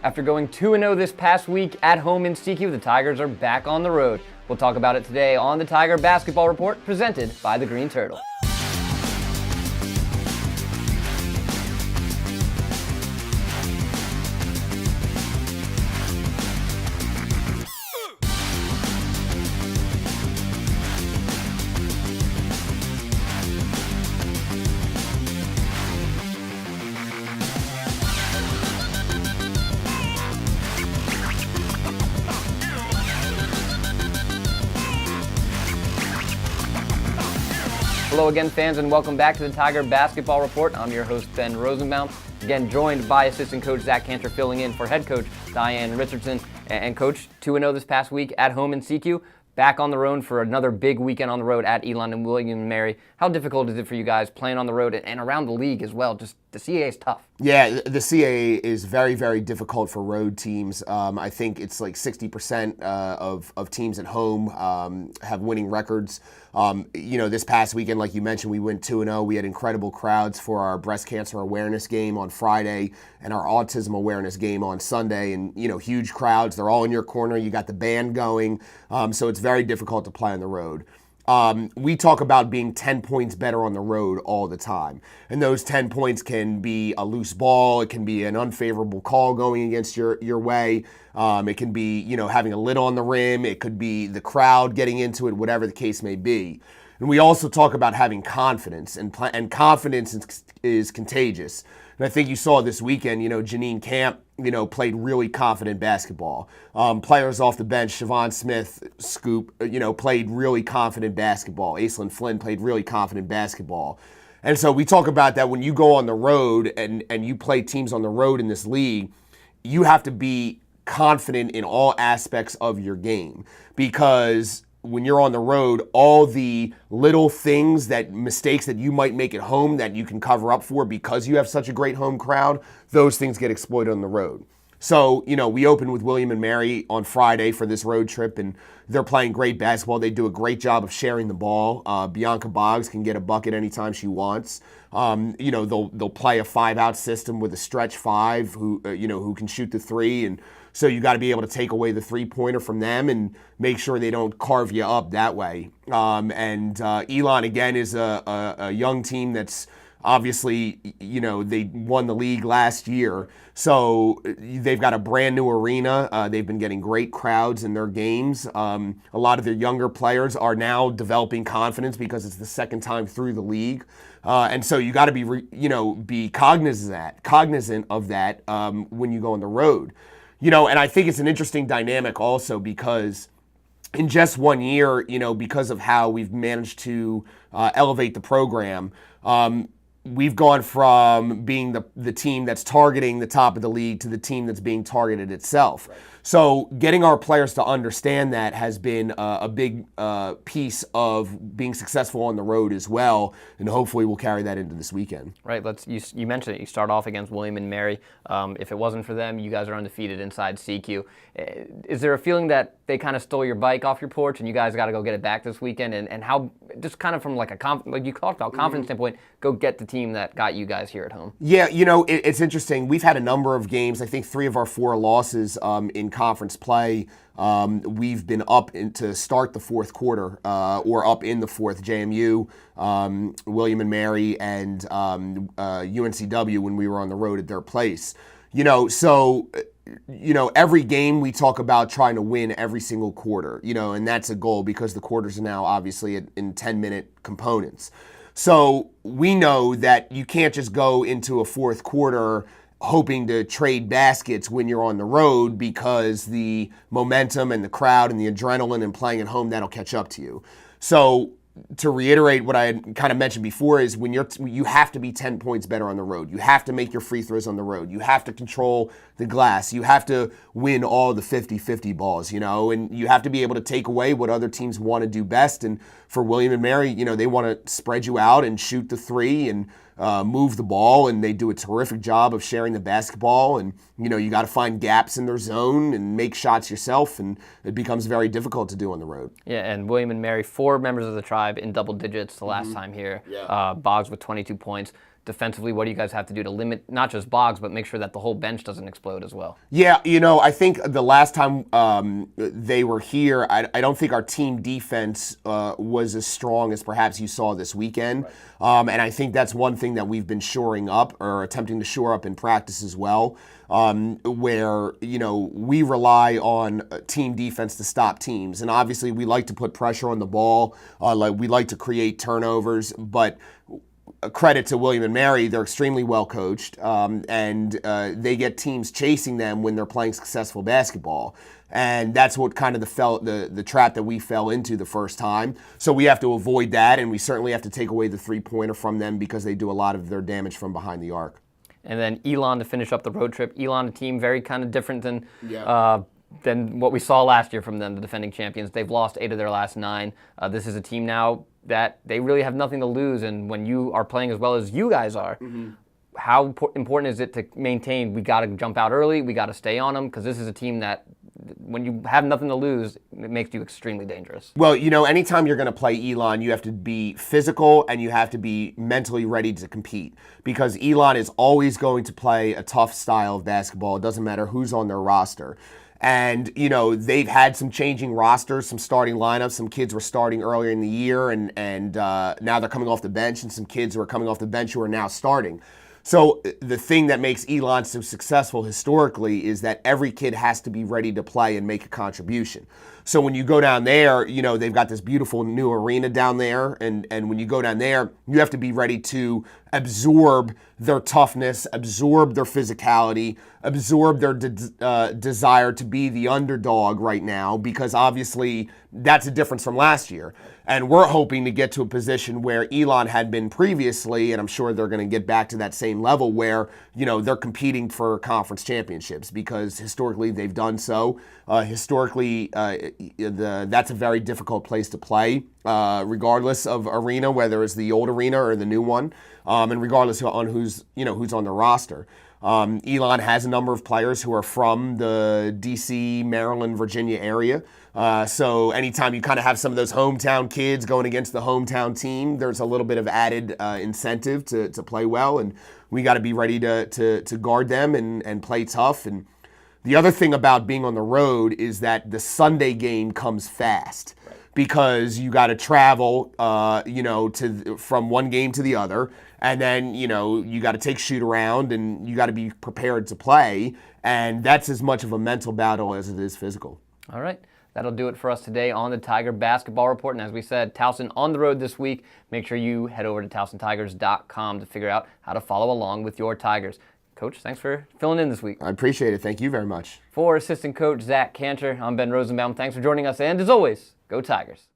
After going 2-0 this past week at home in CQ, the Tigers are back on the road. We'll talk about it today on the Tiger Basketball Report, presented by the Green Turtle. Hello again, fans, and welcome back to the Tiger Basketball Report. I'm your host, Ben Rosenbaum. Again, joined by assistant coach Zach Kancher, filling in for head coach Diane Richardson. And coach, 2-0 this past week at home in CQ. Back on the road for another big weekend on the road at Elon and William & Mary. How difficult is it for you guys playing on the road and around the league as well? Just the CAA is tough. Yeah, the CAA is very, very difficult for road teams. I think it's like 60% of teams at home have winning records. This past weekend, like you mentioned, we went 2-0. We had incredible crowds for our breast cancer awareness game on Friday and our autism awareness game on Sunday. And, huge crowds. They're all in your corner. You got the band going. So it's very difficult to play on the road. We talk about being 10 points better on the road all the time. And those 10 points can be a loose ball. It can be an unfavorable call going against your way. It can be, having a lid on the rim. It could be the crowd getting into it, whatever the case may be. And we also talk about having confidence, and confidence is contagious. And I think you saw this weekend, Janine Camp, played really confident basketball. Players off the bench, Siobhan Smith, Scoop, played really confident basketball. Aislinn Flynn played really confident basketball. And so we talk about that when you go on the road and you play teams on the road in this league, you have to be confident in all aspects of your game, because when you're on the road, all the little things, mistakes that you might make at home that you can cover up for because you have such a great home crowd, those things get exploited on the road. So, we opened with William & Mary on Friday for this road trip, and they're playing great basketball. They do a great job of sharing the ball. Bianca Boggs can get a bucket anytime she wants. They'll play a 5-out system with a stretch 5 who can shoot the 3, and so you got to be able to take away the 3-pointer from them and make sure they don't carve you up that way. Elon, again, is a young team that's obviously, they won the league last year. So they've got a brand new arena. They've been getting great crowds in their games. A lot of their younger players are now developing confidence because it's the second time through the league. And so you got to be cognizant of that when you go on the road. And I think it's an interesting dynamic also because in just 1 year, because of how we've managed to elevate the program, we've gone from being the team that's targeting the top of the league to the team that's being targeted itself. Right. So getting our players to understand that has been a big piece of being successful on the road as well, and hopefully we'll carry that into this weekend. Right. You mentioned it. You start off against William & Mary. If it wasn't for them, you guys are undefeated inside CQ. Is there a feeling that they kind of stole your bike off your porch and you guys got to go get it back this weekend? And how, just kind of from like you talked about confidence standpoint, go get the team that got you guys here at home? Yeah, it's interesting. We've had a number of games. I think 3 of our 4 losses in conference play. We've been up to start the fourth quarter or up in the fourth. JMU, William & Mary, and UNCW when we were on the road at their place. Every game we talk about trying to win every single quarter, and that's a goal because the quarters are now obviously in 10-minute components. So we know that you can't just go into a fourth quarter hoping to trade baskets when you're on the road, because the momentum and the crowd and the adrenaline and playing at home, that'll catch up to you. So to reiterate what I had kind of mentioned before is you have to be 10 points better on the road. You have to make your free throws on the road. You have to control the glass. You have to win all the 50-50 balls, and you have to be able to take away what other teams want to do best. And for William & Mary, they want to spread you out and shoot the 3 and move the ball, and they do a terrific job of sharing the basketball. And you got to find gaps in their zone and make shots yourself, and it becomes very difficult to do on the road. Yeah, and William & Mary, 4 members of the tribe in double digits the last time here. Yeah. Boggs with 22 points. defensively, what do you guys have to do to limit not just Boggs, but make sure that the whole bench doesn't explode as well? Yeah, I think the last time they were here, I don't think our team defense was as strong as perhaps you saw this weekend. Right. And I think that's one thing that we've been shoring up or attempting to shore up in practice as well, where, we rely on team defense to stop teams. And obviously we like to put pressure on the ball. We like to create turnovers, but credit to William and Mary, they're extremely well coached, and they get teams chasing them when they're playing successful basketball. And that's what kind of the trap that we fell into the first time. So we have to avoid that, and we certainly have to take away the three-pointer from them because they do a lot of their damage from behind the arc. And then Elon to finish up the road trip. Elon, a team very kind of different than what we saw last year from them, the defending champions. They've lost 8 of their last 9. This is a team now that they really have nothing to lose, and when you are playing as well as you guys are, how important is it to maintain? We got to jump out early, we got to stay on them, because this is a team that when you have nothing to lose, it makes you extremely dangerous. Well, anytime you're going to play Elon, you have to be physical and you have to be mentally ready to compete, because Elon is always going to play a tough style of basketball. It doesn't matter who's on their roster. And, they've had some changing rosters, some starting lineups. Some kids were starting earlier in the year, and now they're coming off the bench, and some kids who are coming off the bench who are now starting. So the thing that makes Elon so successful historically is that every kid has to be ready to play and make a contribution. So when you go down there, they've got this beautiful new arena down there, and when you go down there, you have to be ready to absorb their toughness, absorb their physicality, absorb their desire to be the underdog right now, because obviously that's a difference from last year. And we're hoping to get to a position where Elon had been previously, and I'm sure they're going to get back to that same level where, they're competing for conference championships, because historically they've done so. Historically, that's a very difficult place to play, regardless of arena, whether it's the old arena or the new one, and regardless on who's on the roster. Elon has a number of players who are from the D.C., Maryland, Virginia area. So anytime you kind of have some of those hometown kids going against the hometown team, there's a little bit of added incentive to play well, and we got to be ready to guard them and play tough. And the other thing about being on the road is that the Sunday game comes fast. Right. Because you got to travel, from one game to the other, and then you got to take shoot around, and you got to be prepared to play, and that's as much of a mental battle as it is physical. All right. That'll do it for us today on the Tiger Basketball Report. And as we said, Towson on the road this week. Make sure you head over to TowsonTigers.com to figure out how to follow along with your Tigers. Coach, thanks for filling in this week. I appreciate it. Thank you very much. For assistant coach Zach Kancher, I'm Ben Rosenbaum. Thanks for joining us. And as always, go Tigers.